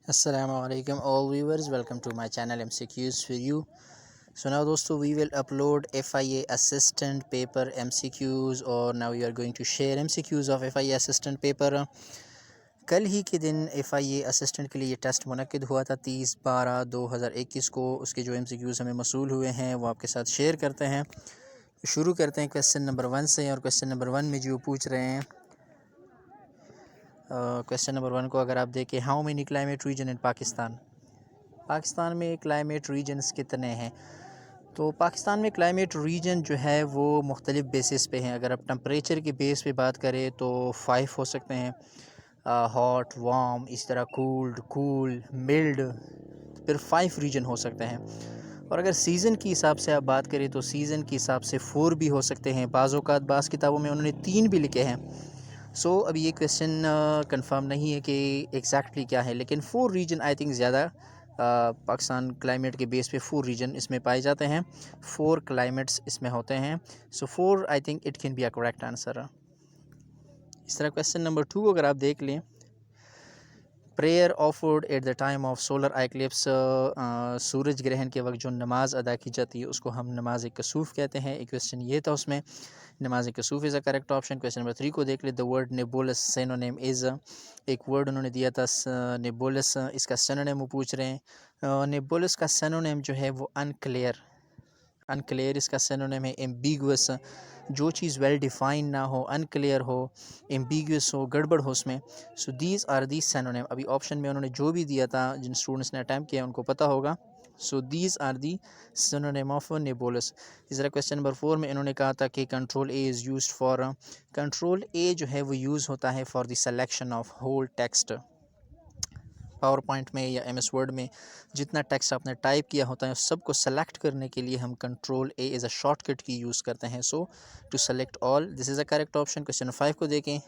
Assalamualaikum all viewers, welcome to my channel MCQs for you. So now दोस्तों we will upload FIA assistant paper MCQs और now we are going to share MCQs of FIA assistant paper। कल ही के दिन FIA assistant के लिए ये test मुनक्किद हुआ था 30/12/2021 को। उसके जो MCQs हमें मसूल हुए हैं वो आपके साथ शेयर करते हैं। शुरू करते हैं क्वेश्चन नंबर 1 से। और क्वेश्चन नंबर 1 में जो पूछ रहे हैं, क्वेश्चन नंबर 1 को अगर आप देखें, हाउ मेनी क्लाइमेट रीजन इन पाकिस्तान में क्लाइमेट रीजन्स कितने हैं। तो पाकिस्तान में क्लाइमेट रीजन जो है वो मुख्तलिफ़ बेसिस पे हैं। अगर आप टेम्परेचर के बेस पे बात करें तो 5 हो सकते हैं, हॉट, वार्म, इस तरह कोल्ड, कूल, मिल्ड, फिर 5 रीजन हो सकते हैं। और अगर सीज़न के हिसाब से आप बात करें तो सीज़न के हिसाब से 4 भी हो सकते हैं। बाज़ किताबों में उन्होंने 3 भी लिखे हैं। सो अभी ये क्वेश्चन कंफर्म नहीं है कि एग्जैक्टली क्या है, लेकिन 4 रीजन आई थिंक ज़्यादा पाकिस्तान क्लाइमेट के बेस पे 4 रीजन इसमें पाए जाते हैं, 4 क्लाइमेट्स इसमें होते हैं। So 4 I think it can be a correct answer. इस तरह क्वेश्चन नंबर 2 अगर आप देख लें, prayer offered at the time of solar eclipse, सूरज ग्रहण के वक्त जो नमाज अदा की जाती है उसको हम नमाज कसूफ़ कहते हैं। एक क्वेश्चन ये था उसमें, नमाज कसूफ़ is a correct option. Question number 3 को देख ले, the word nebulous synonym is, एक वर्ड उन्होंने दिया था नेबुलस, इसका सिनोनिम वो पूछ रहे हैं। नेबुलस का सिनोनिम जो है वो अनक्लियर इसका सिनोनिम है। एम्बिगुअस, जो चीज़ वेल डिफाइन ना हो, अनक्लियर हो, एम्बिगुअस हो, गड़बड़ हो उसमें। So these are the synonym. अभी ऑप्शन में उन्होंने जो भी दिया था, जिन स्टूडेंट्स ने अटैम्प्ट किया उनको पता होगा। So these are the synonym of nebulous. इस तरह क्वेश्चन नंबर 4 में इन्होंने कहा था कि control A is used for, control A जो है वो यूज़ होता है for the selection of whole text. PowerPoint में या MS वर्ड में जितना टेक्स्ट आपने टाइप किया होता है उस सब को सेलेक्ट करने के लिए हम control A as a shortcut key use करते हैं। So to select all, this is a correct option. Question 5 को देखें,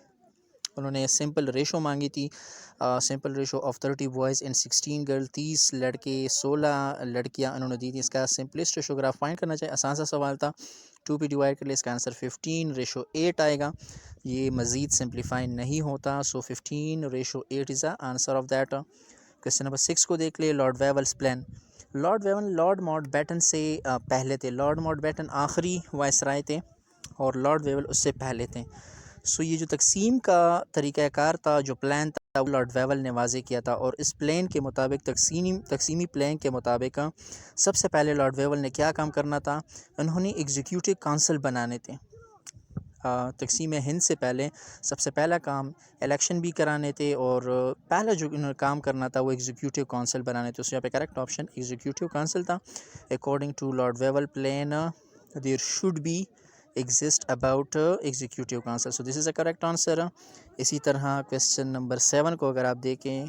उन्होंने सिंपल रेशो मांगी थी, simple ratio of 30 boys and 16 girl, 30 लड़के 16 लड़कियां उन्होंने दी थी। इसका सिंपलेस्ट रेशो अगर आप फाइंड करना चाहिए, आसान सा सवाल था, 2 पे डिवाइड कर ले, इसका आंसर 15:8 आएगा। ये मज़ीद सिंप्लीफाई नहीं होता। So 15:8 is the answer of that. Question number 6 को देख ले, Lord Wavell's plan. Lord Wavell Lord Mountbatten से पहले थे। लॉर्ड माउंटबेटन आखिरी वायसराय थे और लॉर्ड वेवल उससे पहले थे। सो ये जो तकसीम का तरीक़ाकार था, जो प्लान था, वो लॉर्ड वेवल ने वाज़े किया था। और इस प्लान के मुताबिक, तकसीमी प्लान के मुताबिक, सबसे पहले लॉर्ड वेवल ने क्या काम करना था, उन्होंने एग्जीक्यूटिव काउंसिल बनाने थे। तकसीम हिंद से पहले सबसे पहला काम इलेक्शन भी कराने थे और पहला जो इन्होंने काम करना था वो एग्जीक्यूटिव काउंसिल बनाने थे। उस यहाँ पे करेक्ट ऑप्शन एग्जीक्यूटिव काउंसिल था। According to Lord Wavell plan there should be exist about executive council. So this is a correct answer. इसी तरह क्वेश्चन नंबर 7 को अगर आप देखें,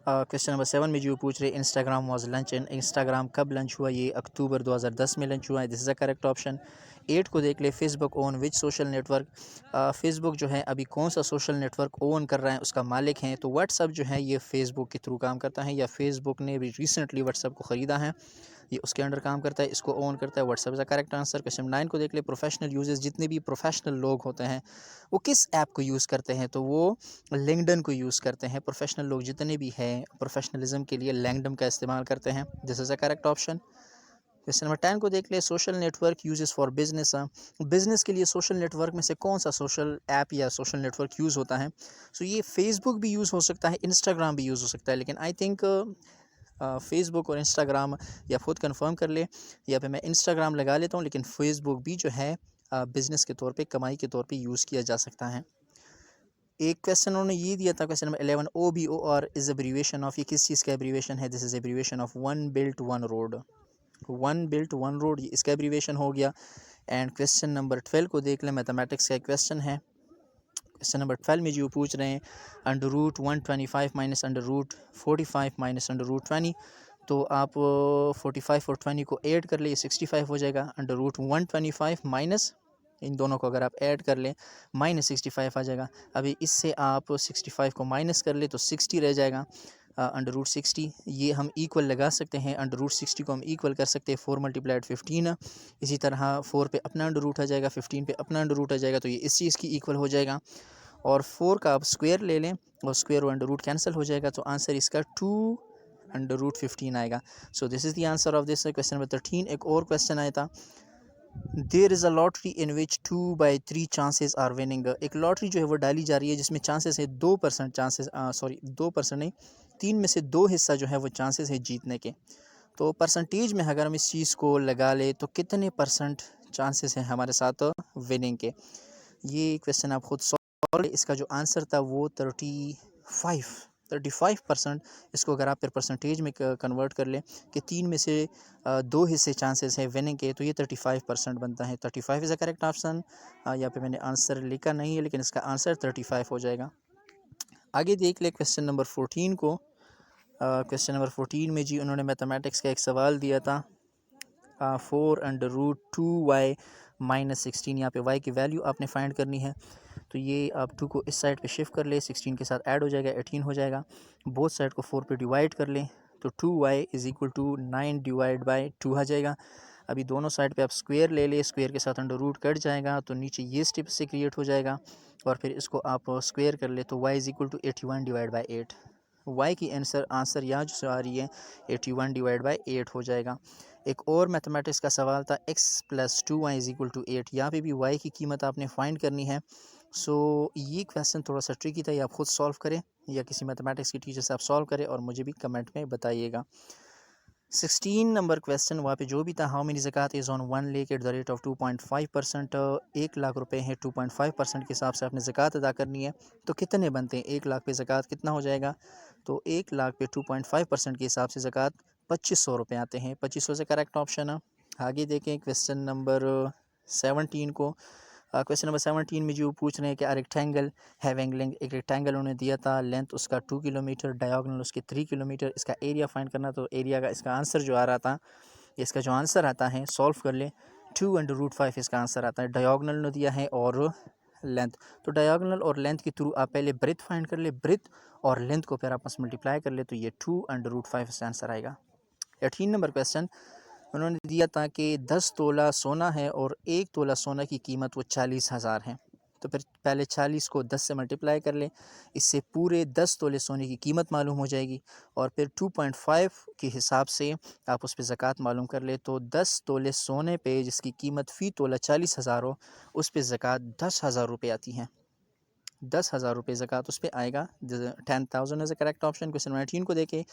क्वेश्चन नंबर 7 में जो पूछ रहे, Instagram was lunch and, Instagram कब लंच हुआ, ये अक्टूबर 2010 में लंच हुआ है। This is a correct option. 8 को देख ले, फेसबुक ओन विच सोशल नेटवर्क, फेसबुक जो है अभी कौन सा सोशल नेटवर्क ओन कर रहा है, उसका मालिक हैं। तो व्हाट्सअप जो है ये फेसबुक के थ्रू काम करता है, या फेसबुक ने भी रिसेंटली व्हाट्सअप को ख़रीदा है, ये उसके अंडर काम करता है, इसको ओन करता है WhatsApp is the correct answer. Question 9 को देख ले, प्रोफेशनल यूजर्स, जितने भी प्रोफेशनल लोग होते हैं वो किस ऐप को यूज़ करते हैं, तो वो लिंक्डइन को यूज़ करते हैं। प्रोफेशनल लोग जितने भी हैं प्रोफेशनलिज्म के लिए लिंक्डइन का इस्तेमाल करते हैं। This is a correct option. Question number 10 को देख ले, social network uses for business, business के लिए सोशल नेटवर्क में से कौन सा सोशल ऐप या सोशल नेटवर्क यूज़ होता है। सो ये फेसबुक भी यूज़ हो सकता है, इंस्टाग्राम भी यूज़ हो सकता है, लेकिन आई थिंक फेसबुक और इंस्टाग्राम, या खुद कंफर्म कर ले, या फिर मैं इंस्टाग्राम लगा लेता हूँ, लेकिन फेसबुक भी जो है बिज़नेस के तौर पे, कमाई के तौर पे यूज़ किया जा सकता है। एक क्वेश्चन उन्होंने ये दिया था, question number 11, OBOR is abbreviation of, ये किस चीज़ का एब्रीविएशन है। This is abbreviation of one built one road, one built one road, ये इसका एब्रीविएशन हो गया। एंड क्वेश्चन नंबर 12 को देख लें, मैथमेटिक्स का एक क्वेश्चन है। क्वेश्चन नंबर 12 में जो पूछ रहे हैं, √125 माइनस √45 माइनस √20, तो आप 45 और 20 को ऐड कर ले, 65 हो जाएगा। √125 माइनस, इन दोनों को अगर आप ऐड कर लें, -65 आ जाएगा। अभी इससे आप 65 को माइनस कर ले तो 60 रह जाएगा। √60 ये हम इक्वल लगा सकते हैं, √60 को हम इक्वल कर सकते हैं 4 × 15। इसी तरह 4 पे अपना अंडर रूट आ जाएगा, 15 पे अपना अंडर रूट आ जाएगा, तो ये इस चीज़ की इक्वल हो जाएगा। और 4 का आप स्क्वायर ले लें और स्क्वायर और अंडर रूट कैंसिल हो जाएगा, तो आंसर इसका 2√15 आएगा। So this is the answer of this question number 13। एक और क्वेश्चन आया था, there is a lottery in which 2/3 chances are winning. एक लॉटरी जो है वो डाली जा रही है जिसमें चांसेस है 2% चांसेस, 2% नहीं, 3 में से 2 हिस्सा जो है वो चांसेस है जीतने के। तो परसेंटेज में अगर हम इस चीज़ को लगा ले तो कितने परसेंट चांसेस हैं हमारे साथ विनिंग के। ये क्वेश्चन आप खुद सॉल्व, इसका जो आंसर था वो 35%। इसको अगर आप फिर परसेंटेज में कन्वर्ट कर लें कि 3 में से 2 हिस्से चांसेस है विनिंग के, तो ये 35% बनता है। 35 इज़ द करेक्ट ऑप्शन। यहाँ पे मैंने आंसर लिखा नहीं है लेकिन इसका आंसर 35 हो जाएगा। आगे देख ले क्वेश्चन नंबर 14 को। क्वेश्चन नंबर 14 में जी उन्होंने मैथमेटिक्स का एक सवाल दिया था, 4√2y - 16। यहाँ पे y की वैल्यू आपने फाइंड करनी है। तो ये आप 2 को इस साइड पे शिफ्ट कर ले, 16 के साथ ऐड हो जाएगा, 18 हो जाएगा। बोथ साइड को 4 पे डिवाइड कर लें तो 2y = 9 / 2 आ जाएगा। अभी दोनों साइड पे आप स्क्वायर ले ले, स्क्वायर के साथ अंडर रूट कट जाएगा तो नीचे ये स्टेप से क्रिएट हो जाएगा और फिर इसको आप स्क्वायर कर ले तो y = 81 / 8। y की आंसर यहाँ जो आ रही है 81 / 8 हो जाएगा। एक और मैथमेटिक्स का सवाल था, x + 2y = 8। यहाँ पे भी y की कीमत आपने फाइंड करनी है। सो ये क्वेश्चन थोड़ा सा ट्रिकी था, या आप खुद सॉल्व करें या किसी मैथमेटिक्स की टीचर से आप सॉल्व करें और मुझे भी कमेंट में बताइएगा। 16 नंबर क्वेश्चन, वहाँ पे जो भी था, हाउ मेनी ज़कात is on 1 lakh at the rate of 2.5%। 1 lakh रुपए हैं, 2.5% के हिसाब से आपने ज़कात अदा करनी है। तो कितने बनते हैं 1 लाख पे ज़कात कितना हो जाएगा? तो 1 लाख पे 2.5% के हिसाब से ज़कात 2500 रुपये आते हैं। 2500 से करेक्ट ऑप्शन है। आगे देखें क्वेश्चन नंबर 17 को। क्वेश्चन नंबर 17 में जो पूछ रहे हैं कि रेक्टेंगल हैविंग लेंथ, एक रेक्टेंगल उन्होंने दिया था, लेंथ उसका 2 किलोमीटर, डायगोनल उसके 3 किलोमीटर, इसका एरिया फाइंड करना। तो एरिया का इसका आंसर जो आ रहा था, इसका जो आंसर आता है सॉल्व कर ले, 2√5 इसका आंसर आता है। डायगोनल ने दिया है और लेंथ, तो डायगोनल और लेंथ के थ्रू आप पहले ब्रेथ फाइंड कर ले, ब्रेथ और लेंथ को फिर आपस मल्टीप्लाई कर ले तो ये 2√5 इसका आंसर आएगा। 18 नंबर क्वेश्चन, उन्होंने दिया था कि 10 तोला सोना है और 1 तोला सोना की कीमत वो 40,000 है। तो फिर पहले 40 को 10 से मल्टीप्लाई कर लें, इससे पूरे 10 तोले सोने की कीमत मालूम हो जाएगी और फिर 2.5 के हिसाब से आप उस पर ज़कात मालूम कर ले। तो 10 तोले सोने पे जिसकी कीमत फ़ी तोला 40,000 हो, उस पर ज़कात 10,000 रुपये आती हैं। 10,000 रुपये ज़कात उस पर आएगा। 10,000 is the correct option. Question 19 को देखें,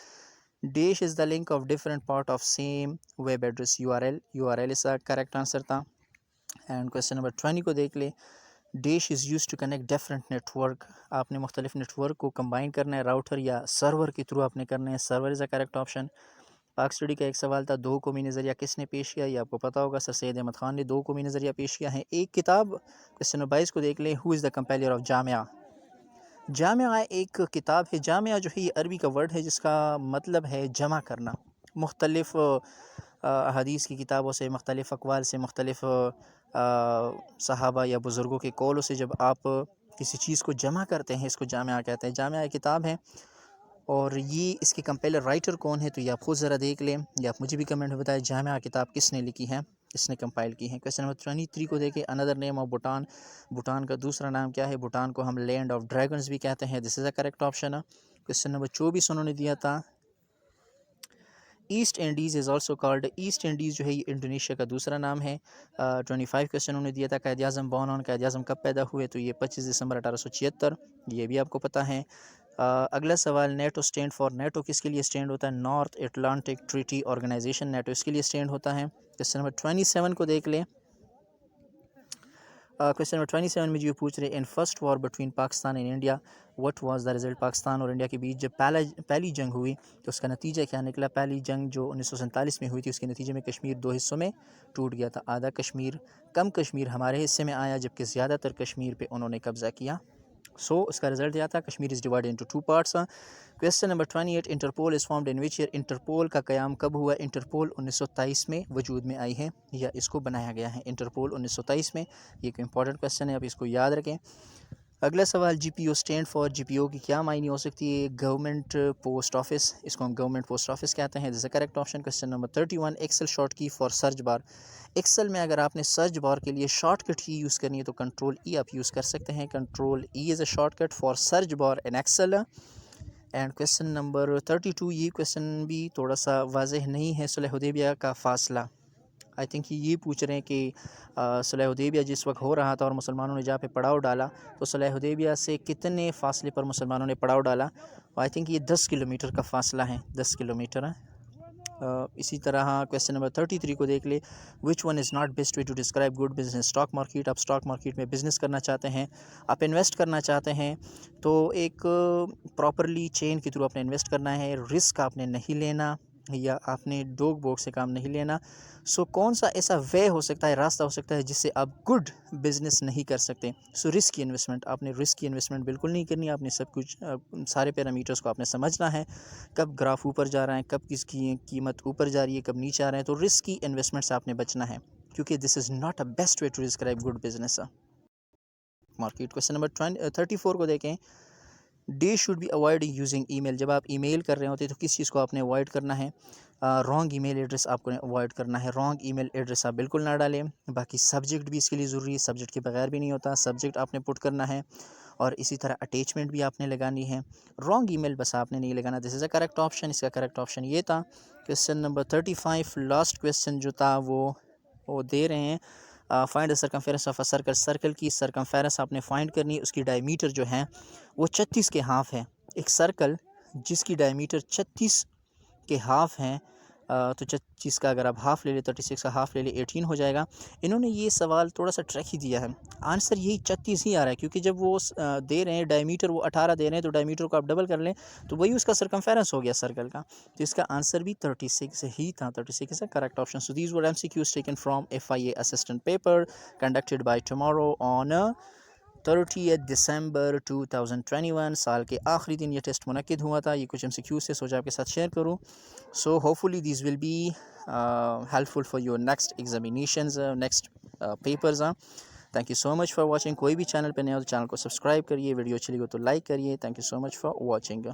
dash is the link of different part of same web address URL इसका करेक्ट आंसर था। एंड क्वेश्चन नंबर 20 को देख ले, dash is use to connect different network. आपने मुख्तलिफ नेटवर्क को कंबाइन करना है, राउटर या सर्वर के थ्रू आपने करना है। Server is the correct option. पाक स्टडी का एक सवाल था, 2 कौमी नज़रिया किसने पेश किया? ये आपको पता होगा, सर सैयद अहमद ख़ान ने 2 कौमी नज़रिया पेश किया है। एक किताब, क्वेश्चन नंबर 22 को देख लें, who is the compiler of Jamia. Jamia एक किताब है। जामिया जो है ये अरबी का वर्ड है जिसका मतलब है जमा करना। मुख्तलिफ़ हदीस की किताबों से, मुख्तलिफ़ अक़वाल से, मुख्तलिफ़ सहाबा या बुज़ुर्गों के कौलों से जब आप किसी चीज़ को जमा करते हैं, इसको जामिया कहते हैं। जामिया एक किताब है और ये इसके कंपेलर राइटर कौन है तो ये आप खुद ज़रा देख लें या आप मुझे भी कमेंट में बताएं जामिया किताब किसने लिखी है, किसने कंपाइल की है। क्वेश्चन नंबर 23 को देखें, another name of Bhutan. Bhutan का दूसरा नाम क्या है? भूटान को हम लैंड ऑफ ड्रैगन्स भी कहते हैं। This is a correct option है। क्वेश्चन नंबर 24 उन्होंने दिया था, east Indies is also called. East Indies जो है ये इंडोनेशिया का दूसरा नाम है। 25 क्वेश्चन उन्होंने दिया था, कायद आज़म बॉर्न ऑन, कायद आज़म कब पैदा हुए? तो ये 25 दिसंबर 1876, ये भी आपको पता है। अगला सवाल, नेटो स्टैंड फॉर। नेटो किसके लिए स्टैंड होता है? North Atlantic Treaty Organization, NATO इसके लिए स्टैंड होता है। क्वेश्चन नंबर 27 को देख लें। क्वेश्चन नंबर 27 में जो पूछ रहे, in first war between Pakistan and India what was the result. Pakistan और इंडिया के बीच जब पहली जंग हुई तो उसका नतीजा क्या निकला? पहली जंग जो 1947 में हुई थी उसके नतीजे में कश्मीर 2 हिस्सों में टूट गया था। आधा कश्मीर, कम कश्मीर हमारे हिस्से में आया जबकि ज़्यादातर कश्मीर पे उन्होंने कब्ज़ा किया। सो उसका रिजल्ट यह था, Kashmir is divided into 2 parts. Question number 28, Interpol is formed in which year. Interpol का क़याम कब हुआ? इंटरपोल 1923 में वजूद में आई है या इसको बनाया गया है। इंटरपोल 1923 में। ये एक इंपॉर्टेंट क्वेश्चन है, आप इसको याद रखें। अगला सवाल, जीपीओ स्टैंड फॉर, जीपीओ की क्या मायने हो सकती है? गवर्नमेंट पोस्ट ऑफिस, इसको हम गवर्नमेंट पोस्ट ऑफिस कहते हैं। This is correct option. Question number 31, Excel short key for search bar. Excel में अगर आपने सर्च बार के लिए शॉर्टकट की यूज़ करनी है तो कंट्रोल ई आप यूज़ कर सकते हैं। Control E is a shortcut for search bar in Excel. And question number 32, ये क्वेश्चन भी थोड़ा सा वाज़ेह नहीं है। सुलह हुदैबिया का फ़ासला, आई थिंक ये पूछ रहे हैं कि सुलह हुदैबिया जिस वक्त हो रहा था और मुसलमानों ने जहाँ पे पड़ाव डाला, तो सुलह हुदैबिया से कितने फ़ासले पर मुसलमानों ने पड़ाव डाला? आई थिंक ये 10 किलोमीटर का फ़ासला है, 10 किलोमीटर है। इसी तरह क्वेश्चन नंबर 33 को देख ले, which one is not best way to describe good business? Stock market, आप स्टॉक मार्केट में बिज़नेस करना चाहते हैं, आप इन्वेस्ट करना चाहते हैं, तो एक प्रॉपरली चेन के थ्रू आपने इन्वेस्ट करना है, रिस्क आपने नहीं लेना, या आपने डोग बोग से काम नहीं लेना। सो कौन सा ऐसा वे हो सकता है, रास्ता हो सकता है जिससे आप गुड बिजनेस नहीं कर सकते? सो रिस्क की इन्वेस्टमेंट, आपने रिस्क की इन्वेस्टमेंट बिल्कुल नहीं करनी। आपने सब कुछ सारे पैरामीटर्स को आपने समझना है, कब ग्राफ ऊपर जा रहा है, कब किसकी कीमत ऊपर जा रही है, कब नीचे आ रहा है। तो रिस्क की इन्वेस्टमेंट से आपने बचना है, क्योंकि this is not a best way to describe good business market. Question number 34 को देखें, they should be avoid using email. जब आप ईमेल कर रहे होते हैं तो किस चीज़ को आपने अवॉइड करना है? रॉन्ग ईमेल एड्रेस आपको अवॉइड करना है। रॉन्ग ईमेल एड्रेस आप बिल्कुल ना डालें। बाकी सब्जेक्ट भी इसके लिए ज़रूरी है, सब्जेक्ट के बगैर भी नहीं होता, सब्जेक्ट आपने पुट करना है। और इसी तरह अटैचमेंट भी आपने लगानी है। रॉन्ग ईमेल बस आपने नहीं लगाना। This is a correct option. इसका करेक्ट ऑप्शन ये था। क्वेश्चन नंबर 35, लास्ट क्वेश्चन जो था वो दे रहे हैं, find the circumference of a circle. Circle की सरकमफेरेंस आपने फाइंड करनी है, उसकी डायमीटर जो है वो 36 के हाफ है। एक सर्कल जिसकी डायमीटर 36 के हाफ हैं, तो 36 का अगर आप हाफ़ ले लें, 36 का हाफ़ ले लें, 18 हो जाएगा। इन्होंने ये सवाल थोड़ा सा ट्रैक ही दिया है, आंसर यही 36 ही आ रहा है, क्योंकि जब वो दे रहे हैं डायमीटर वो 18 दे रहे हैं, तो डायमीटर को आप डबल कर लें तो वही उसका सरकमफेरेंस हो गया सर्कल का। तो इसका आंसर भी 36 ही था। 36 is the correct option. So these were MCQs taken from FIA assistant paper conducted by tomorrow on 30 दिसंबर 2021। साल के आखिरी दिन ये टेस्ट मुनक्किद हुआ था। ये कुछ MCQ से सोचा आपके साथ शेयर करूँ। So hopefully this will be helpful for your next examinations, next papers. Thank you so much for watching. कोई भी चैनल पे नया हो तो चैनल को सब्सक्राइब करिए, वीडियो अच्छी लगी हो तो लाइक करिए। Thank you so much for watching.